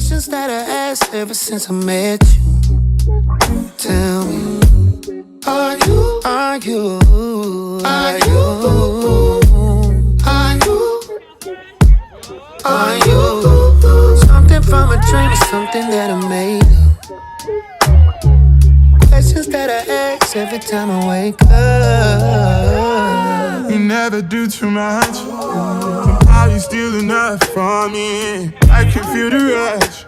Questions that I asked ever since I met you. Tell me, are you something from a dream or something that I made up? Questions that I ask every time I wake up. You never do too much. How you still enough for me? I can feel the rush.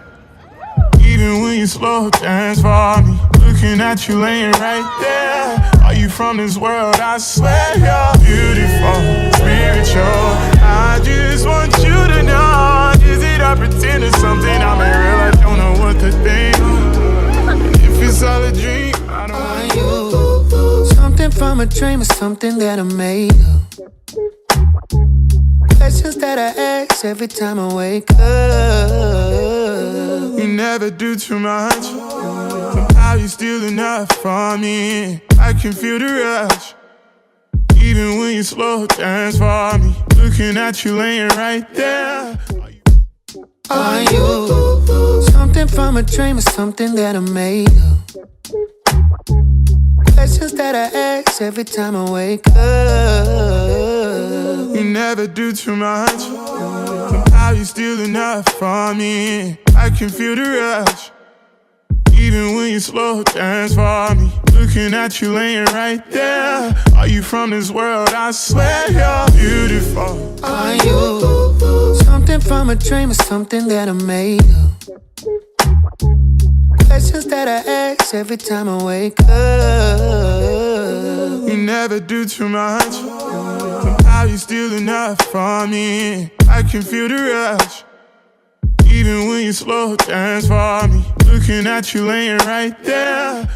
Even when you slow dance for me. Looking at you laying right there. Are you from this world? I swear you're beautiful, spiritual. I just want you to know. Is it I pretend it's something I'm real? I don't know what to think. If it's all a dream, I don't know. Are you something from a dream or something that I made up? Questions that I ask every time I wake up. You never do too much. How you still enough for me? I can feel the rush. Even when you slow dance for me. Looking at you laying right there. Are you something from a dream or something that I made up? Questions that I ask every time I wake up. You never do too much. How you still enough for me? I can feel the rush. Even when you slow dance for me. Looking at you laying right there. Are you from this world? I swear you're beautiful. Are you something from a dream or something that I made up? Questions that I ask every time I wake up. You never do too much. How you still enough for me? I can feel the rush. Even when you slow dance for me. Looking at you laying right there.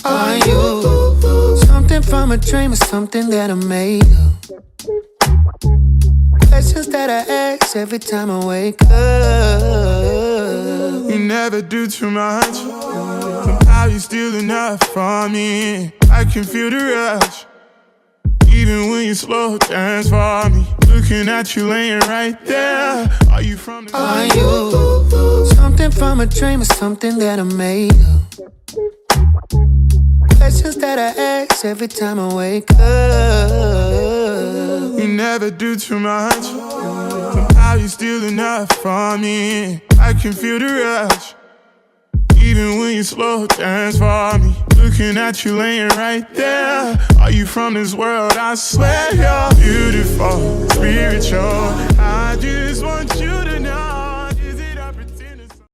Are you something from a dream or something that I made up? Questions that I ask every time I wake up. You never do too much. How you still enough for me? I can feel the rush. Even when you slow dance for me. Looking at you laying right there. Are you from the Are you something from a dream or something that I made up? Questions that I ask every time I wake up. You never do too much. How you still enough for me? I can feel the rush. Even when you slow dance for me. Looking at you laying right there. Are you from this world? I swear you're beautiful, spiritual. I just